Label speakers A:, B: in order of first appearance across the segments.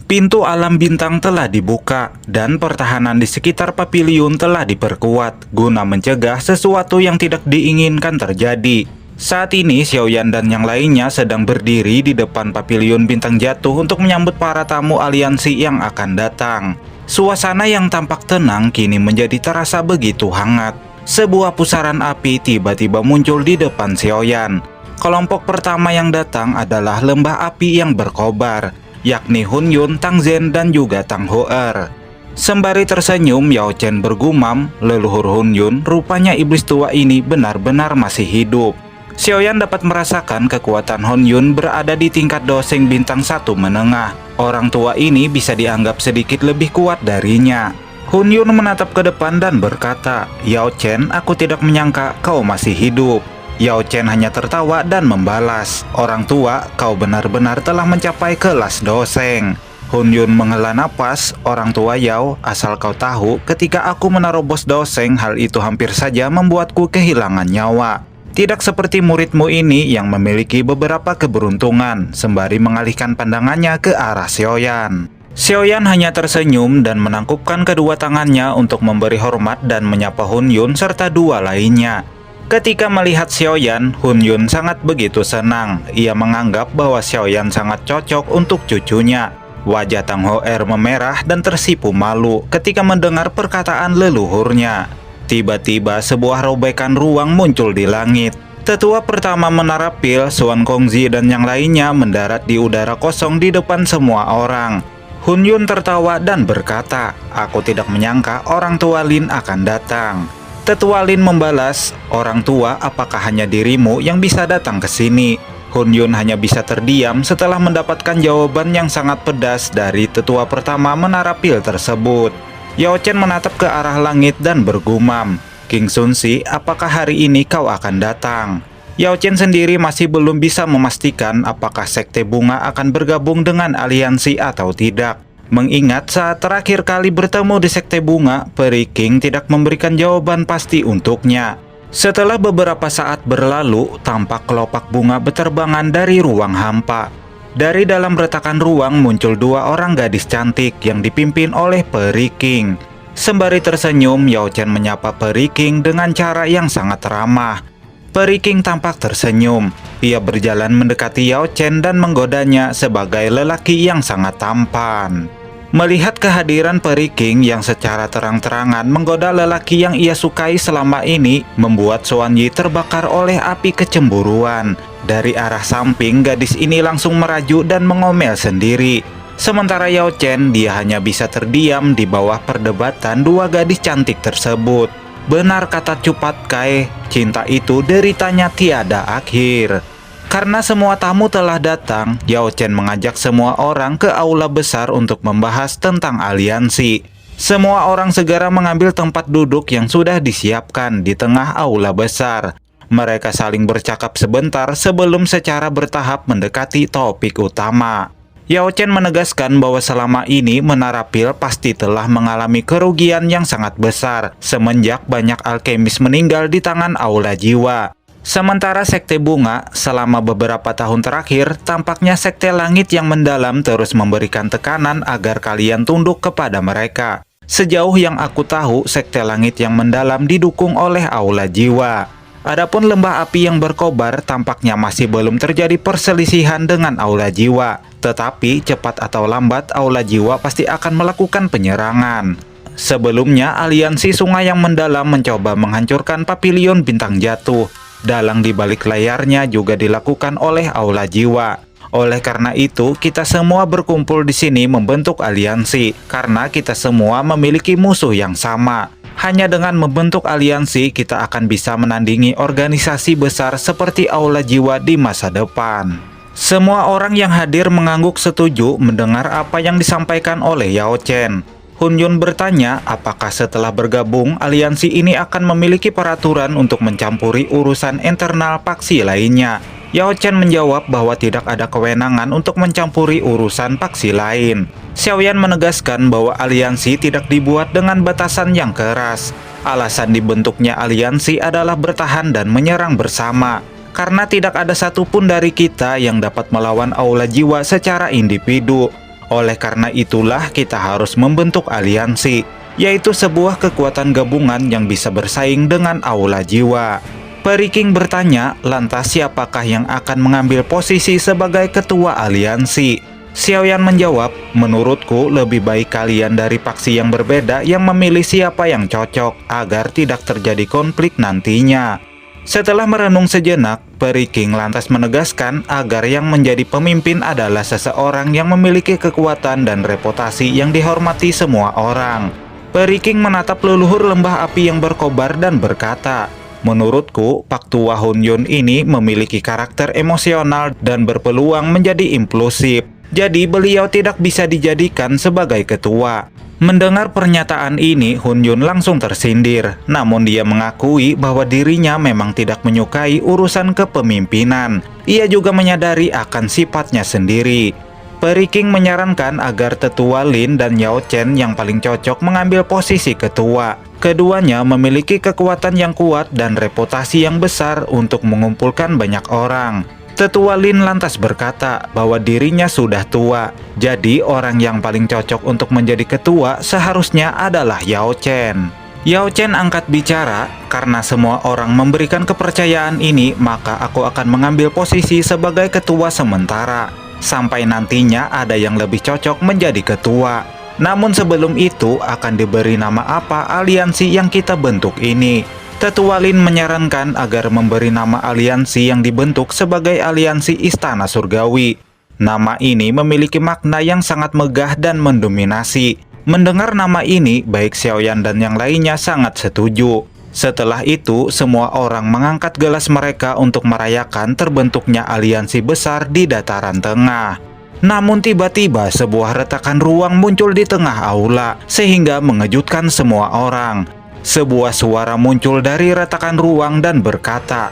A: Pintu alam bintang telah dibuka dan pertahanan di sekitar paviliun telah diperkuat guna mencegah sesuatu yang tidak diinginkan terjadi. Saat ini Xiaoyan dan yang lainnya sedang berdiri di depan paviliun bintang jatuh untuk menyambut para tamu aliansi yang akan datang. Suasana yang tampak tenang kini menjadi terasa begitu hangat. Sebuah pusaran api tiba-tiba muncul di depan Xiaoyan. Kelompok pertama yang datang adalah lembah api yang berkobar, yakni Hun Yun, Tang Zhen, dan juga Tang Hoer. Sembari tersenyum, Yao Chen bergumam, leluhur Hun Yun, rupanya iblis tua ini benar-benar masih hidup. Xiaoyan dapat merasakan kekuatan Hun Yun berada di tingkat doseng bintang 1 menengah. Orang tua ini bisa dianggap sedikit lebih kuat darinya. Hun Yun menatap ke depan dan berkata, "Yao Chen, aku tidak menyangka kau masih hidup." Yao Chen hanya tertawa dan membalas, "Orang tua, kau benar-benar telah mencapai kelas doseng." Hun Yun menghela napas, "Orang tua Yao, asal kau tahu, ketika aku menerobos doseng, hal itu hampir saja membuatku kehilangan nyawa. Tidak seperti muridmu ini yang memiliki beberapa keberuntungan," sembari mengalihkan pandangannya ke arah Xiaoyan. Xiaoyan hanya tersenyum dan menangkupkan kedua tangannya untuk memberi hormat dan menyapa Hun Yun serta dua lainnya. Ketika melihat Xiaoyan, Hun Yun sangat begitu senang. Ia menganggap bahwa Xiaoyan sangat cocok untuk cucunya. Wajah Tang Hoer memerah dan tersipu malu ketika mendengar perkataan leluhurnya. Tiba-tiba sebuah robekan ruang muncul di langit. Tetua pertama Menara Pil, Xuan Kongzi, dan yang lainnya mendarat di udara kosong di depan semua orang. Hun Yun tertawa dan berkata, "Aku tidak menyangka orang tua Lin akan datang." Tetua Lin membalas, "Orang tua, apakah hanya dirimu yang bisa datang ke sini?" Hun Yun hanya bisa terdiam setelah mendapatkan jawaban yang sangat pedas dari tetua pertama Menara Pil tersebut. Yao Chen menatap ke arah langit dan bergumam, "King Sun Si, apakah hari ini kau akan datang?" Yao Chen sendiri masih belum bisa memastikan apakah Sekte Bunga akan bergabung dengan aliansi atau tidak. Mengingat saat terakhir kali bertemu di Sekte Bunga, Peri King tidak memberikan jawaban pasti untuknya. Setelah beberapa saat berlalu, tampak kelopak bunga beterbangan dari ruang hampa. Dari dalam retakan ruang muncul dua orang gadis cantik yang dipimpin oleh Peri King. Sembari tersenyum, Yao Chen menyapa Peri King dengan cara yang sangat ramah. Peri King tampak tersenyum. Ia berjalan mendekati Yao Chen dan menggodanya sebagai lelaki yang sangat tampan. Melihat kehadiran Peri King yang secara terang-terangan menggoda lelaki yang ia sukai selama ini, membuat Xuan Yi terbakar oleh api kecemburuan. Dari arah samping, gadis ini langsung merajuk dan mengomel sendiri. Sementara Yao Chen, dia hanya bisa terdiam di bawah perdebatan dua gadis cantik tersebut. Benar kata Cupat Kai, cinta itu deritanya tiada akhir. Karena semua tamu telah datang, Yao Chen mengajak semua orang ke aula besar untuk membahas tentang aliansi. Semua orang segera mengambil tempat duduk yang sudah disiapkan di tengah aula besar. Mereka saling bercakap sebentar sebelum secara bertahap mendekati topik utama. Yao Chen menegaskan bahwa selama ini Menara Pil pasti telah mengalami kerugian yang sangat besar semenjak banyak alkemis meninggal di tangan Aula Jiwa. Sementara Sekte Bunga, selama beberapa tahun terakhir, tampaknya Sekte Langit yang mendalam terus memberikan tekanan agar kalian tunduk kepada mereka. Sejauh yang aku tahu, Sekte Langit yang mendalam didukung oleh Aula Jiwa. Adapun lembah api yang berkobar tampaknya masih belum terjadi perselisihan dengan Aula Jiwa. Tetapi cepat atau lambat Aula Jiwa pasti akan melakukan penyerangan. Sebelumnya aliansi Sungai yang Mendalam mencoba menghancurkan pavilion Bintang Jatuh. Dalang di balik layarnya juga dilakukan oleh Aula Jiwa. Oleh karena itu, kita semua berkumpul di sini membentuk aliansi karena kita semua memiliki musuh yang sama. Hanya dengan membentuk aliansi, kita akan bisa menandingi organisasi besar seperti Aula Jiwa di masa depan. Semua orang yang hadir mengangguk setuju mendengar apa yang disampaikan oleh Yao Chen. Hun Yun bertanya apakah setelah bergabung, aliansi ini akan memiliki peraturan untuk mencampuri urusan internal paksi lainnya. Yao Chen menjawab bahwa tidak ada kewenangan untuk mencampuri urusan paksi lain. Xiaoyan menegaskan bahwa aliansi tidak dibuat dengan batasan yang keras. Alasan dibentuknya aliansi adalah bertahan dan menyerang bersama. Karena tidak ada satupun dari kita yang dapat melawan Aula Jiwa secara individu. Oleh karena itulah kita harus membentuk aliansi, yaitu sebuah kekuatan gabungan yang bisa bersaing dengan Aula Jiwa. Peri King bertanya, lantas siapakah yang akan mengambil posisi sebagai ketua aliansi? Xiaoyan menjawab, menurutku lebih baik kalian dari faksi yang berbeda yang memilih siapa yang cocok agar tidak terjadi konflik nantinya. Setelah merenung sejenak, Peri King lantas menegaskan agar yang menjadi pemimpin adalah seseorang yang memiliki kekuatan dan reputasi yang dihormati semua orang. Peri King menatap leluhur lembah api yang berkobar dan berkata, menurutku, Pak Tua Hun Yun ini memiliki karakter emosional dan berpeluang menjadi impulsif. Jadi beliau tidak bisa dijadikan sebagai ketua. Mendengar pernyataan ini, Hun Yun langsung tersindir. Namun dia mengakui bahwa dirinya memang tidak menyukai urusan kepemimpinan. Ia juga menyadari akan sifatnya sendiri. Peri King menyarankan agar tetua Lin dan Yao Chen yang paling cocok mengambil posisi ketua. Keduanya memiliki kekuatan yang kuat dan reputasi yang besar untuk mengumpulkan banyak orang. Tetua Lin lantas berkata bahwa dirinya sudah tua, jadi orang yang paling cocok untuk menjadi ketua seharusnya adalah Yao Chen. Yao Chen angkat bicara, karena semua orang memberikan kepercayaan ini, maka aku akan mengambil posisi sebagai ketua sementara, sampai nantinya ada yang lebih cocok menjadi ketua. Namun sebelum itu akan diberi nama apa aliansi yang kita bentuk ini? Tetua Lin menyarankan agar memberi nama aliansi yang dibentuk sebagai Aliansi Istana Surgawi. Nama ini memiliki makna yang sangat megah dan mendominasi. Mendengar nama ini, baik Xiaoyan dan yang lainnya sangat setuju. Setelah itu, semua orang mengangkat gelas mereka untuk merayakan terbentuknya aliansi besar di dataran tengah. Namun tiba-tiba sebuah retakan ruang muncul di tengah aula, sehingga mengejutkan semua orang. Sebuah suara muncul dari retakan ruang dan berkata,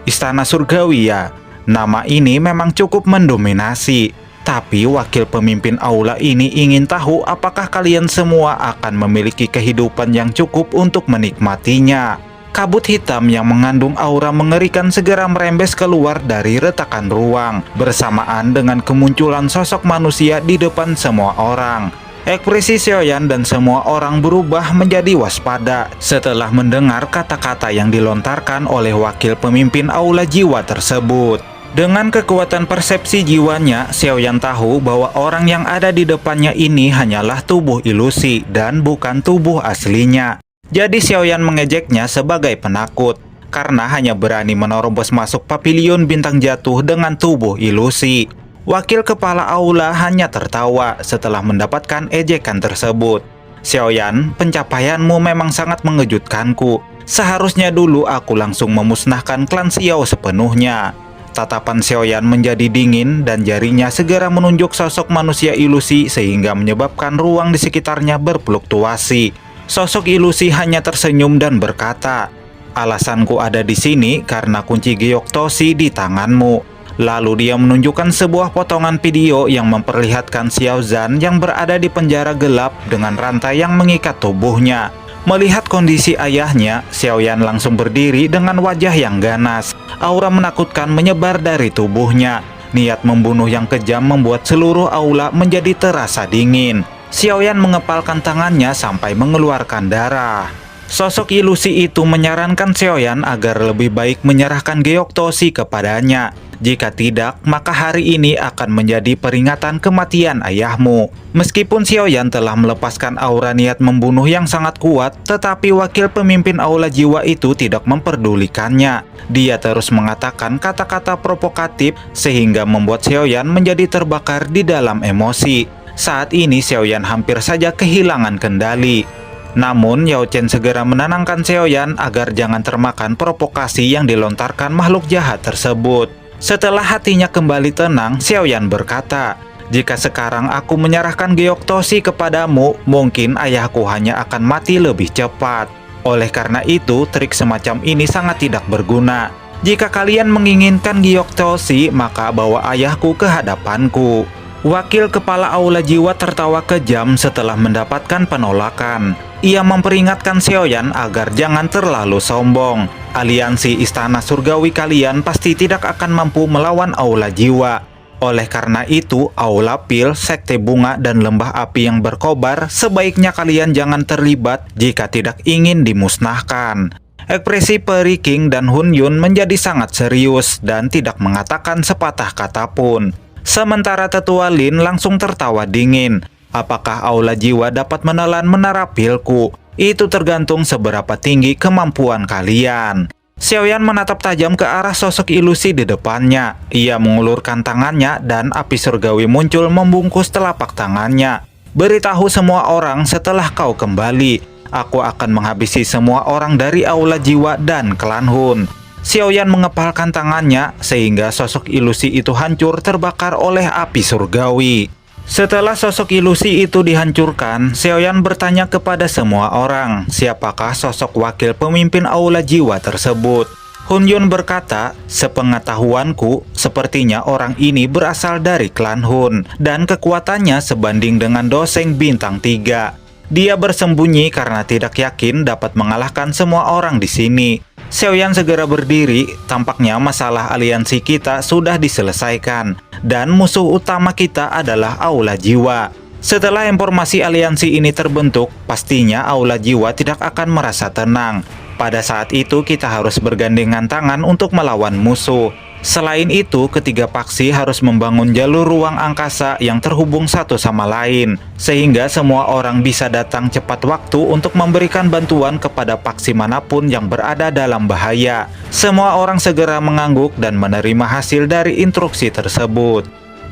A: Istana Surgawi ya. Nama ini memang cukup mendominasi. Tapi wakil pemimpin aula ini ingin tahu apakah kalian semua akan memiliki kehidupan yang cukup untuk menikmatinya. Kabut hitam yang mengandung aura mengerikan segera merembes keluar dari retakan ruang, bersamaan dengan kemunculan sosok manusia di depan semua orang. Ekspresi Xiaoyan dan semua orang berubah menjadi waspada setelah mendengar kata-kata yang dilontarkan oleh wakil pemimpin Aula Jiwa tersebut. Dengan kekuatan persepsi jiwanya, Xiaoyan tahu bahwa orang yang ada di depannya ini hanyalah tubuh ilusi dan bukan tubuh aslinya. Jadi Xiaoyan mengejeknya sebagai penakut, karena hanya berani menerobos masuk pavilion bintang jatuh dengan tubuh ilusi. Wakil kepala aula hanya tertawa setelah mendapatkan ejekan tersebut. Xiaoyan, pencapaianmu memang sangat mengejutkanku. Seharusnya dulu aku langsung memusnahkan klan Xiao sepenuhnya. Tatapan Xiaoyan menjadi dingin dan jarinya segera menunjuk sosok manusia ilusi sehingga menyebabkan ruang di sekitarnya berfluktuasi. Sosok ilusi hanya tersenyum dan berkata, alasanku ada di sini karena kunci Giok Toshi di tanganmu. Lalu dia menunjukkan sebuah potongan video yang memperlihatkan Xiao Zhan yang berada di penjara gelap dengan rantai yang mengikat tubuhnya. Melihat kondisi ayahnya, Xiaoyan langsung berdiri dengan wajah yang ganas. Aura menakutkan menyebar dari tubuhnya. Niat membunuh yang kejam membuat seluruh aula menjadi terasa dingin. Xiaoyan mengepalkan tangannya sampai mengeluarkan darah. Sosok ilusi itu menyarankan Xiaoyan agar lebih baik menyerahkan Giok Toshi kepadanya. Jika tidak, maka hari ini akan menjadi peringatan kematian ayahmu. Meskipun Xiaoyan telah melepaskan aura niat membunuh yang sangat kuat, tetapi wakil pemimpin aula jiwa itu tidak memperdulikannya. Dia terus mengatakan kata-kata provokatif sehingga membuat Xiaoyan menjadi terbakar di dalam emosi. Saat ini Xiaoyan hampir saja kehilangan kendali. Namun Yao Chen segera menenangkan Xiaoyan agar jangan termakan provokasi yang dilontarkan makhluk jahat tersebut. Setelah hatinya kembali tenang, Xiaoyan berkata, jika sekarang aku menyerahkan Giok Toshi kepadamu, mungkin ayahku hanya akan mati lebih cepat. Oleh karena itu, trik semacam ini sangat tidak berguna. Jika kalian menginginkan Giok Toshi, maka bawa ayahku ke hadapanku. Wakil kepala aula jiwa tertawa kejam setelah mendapatkan penolakan. Ia memperingatkan Xiaoyan agar jangan terlalu sombong. Aliansi Istana Surgawi kalian pasti tidak akan mampu melawan aula jiwa. Oleh karena itu, Aula Pil, Sekte Bunga, dan Lembah Api yang berkobar, sebaiknya kalian jangan terlibat jika tidak ingin dimusnahkan. Ekspresi Peri King dan Hun Yun menjadi sangat serius dan tidak mengatakan sepatah kata pun. Sementara Tetua Lin langsung tertawa dingin. Apakah Aula Jiwa dapat menelan menara pilku? Itu tergantung seberapa tinggi kemampuan kalian. Xiaoyan menatap tajam ke arah sosok ilusi di depannya. Ia mengulurkan tangannya dan api surgawi muncul membungkus telapak tangannya. Beritahu semua orang setelah kau kembali. Aku akan menghabisi semua orang dari Aula Jiwa dan klan Hun. Xiaoyan mengepalkan tangannya sehingga sosok ilusi itu hancur terbakar oleh api surgawi. Setelah sosok ilusi itu dihancurkan, Xiaoyan bertanya kepada semua orang, siapakah sosok wakil pemimpin Aula Jiwa tersebut. Hun Yun berkata, sepengetahuanku, sepertinya orang ini berasal dari klan Hun, dan kekuatannya sebanding dengan Doseng bintang 3. Dia bersembunyi karena tidak yakin dapat mengalahkan semua orang di sini. Xiaoyan segera berdiri, tampaknya masalah aliansi kita sudah diselesaikan, dan musuh utama kita adalah Aula Jiwa. Setelah informasi aliansi ini terbentuk, pastinya Aula Jiwa tidak akan merasa tenang. Pada saat itu kita harus bergandengan tangan untuk melawan musuh. Selain itu, ketiga paksi harus membangun jalur ruang angkasa yang terhubung satu sama lain, sehingga semua orang bisa datang cepat waktu untuk memberikan bantuan kepada paksi manapun yang berada dalam bahaya. Semua orang segera mengangguk dan menerima hasil dari instruksi tersebut.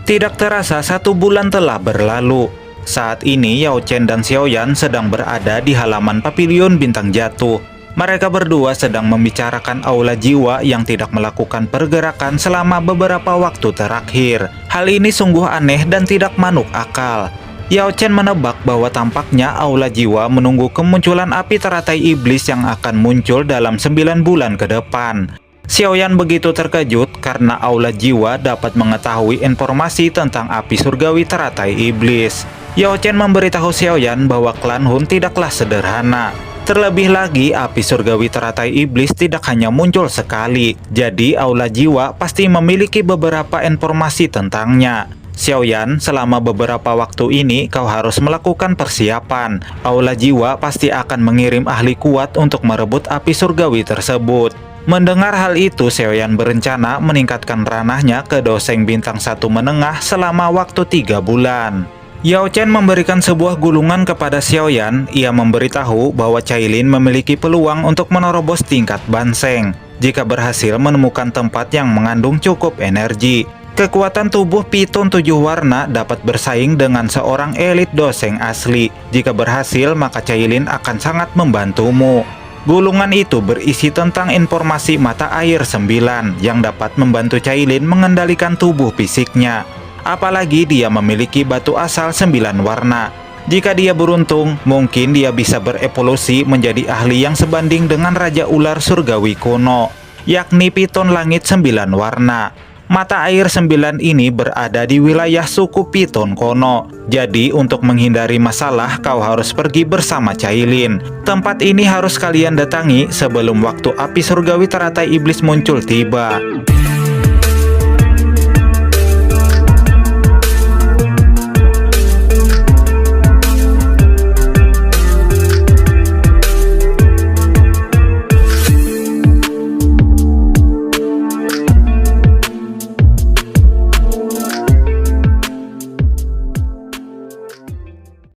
A: Tidak terasa 1 bulan telah berlalu. Saat ini Yao Chen dan Xiaoyan sedang berada di halaman Pavilion Bintang Jatuh. Mereka berdua sedang membicarakan Aula Jiwa yang tidak melakukan pergerakan selama beberapa waktu terakhir. Hal ini sungguh aneh dan tidak manuk akal. Yao Chen menebak bahwa tampaknya Aula Jiwa menunggu kemunculan api teratai iblis yang akan muncul dalam 9 bulan ke depan. Xiaoyan begitu terkejut karena Aula Jiwa dapat mengetahui informasi tentang api surgawi teratai iblis. Yao Chen memberitahu Xiaoyan bahwa klan Hun tidaklah sederhana. Terlebih lagi, api surgawi teratai iblis tidak hanya muncul sekali, jadi Aula Jiwa pasti memiliki beberapa informasi tentangnya. Xiaoyan, selama beberapa waktu ini kau harus melakukan persiapan. Aula Jiwa pasti akan mengirim ahli kuat untuk merebut api surgawi tersebut. Mendengar hal itu, Xiaoyan berencana meningkatkan ranahnya ke Doseng bintang 1 menengah selama waktu 3 bulan. Yao Chen memberikan sebuah gulungan kepada Xiaoyan. Ia memberitahu bahwa Cailin memiliki peluang untuk menerobos tingkat Banseng jika berhasil menemukan tempat yang mengandung cukup energi. Kekuatan tubuh Piton 7 warna dapat bersaing dengan seorang elit Doseng asli. Jika berhasil, maka Cailin akan sangat membantumu. Gulungan itu berisi tentang informasi mata air 9 yang dapat membantu Cailin mengendalikan tubuh fisiknya. Apalagi dia memiliki batu asal 9 warna. Jika dia beruntung, mungkin dia bisa berevolusi menjadi ahli yang sebanding dengan Raja Ular Surgawi kuno, yakni Piton Langit 9 warna. Mata air 9 ini berada di wilayah suku Piton Kono. Jadi untuk menghindari masalah, kau harus pergi bersama Cailin. Tempat ini harus kalian datangi sebelum waktu api surgawi teratai iblis muncul tiba.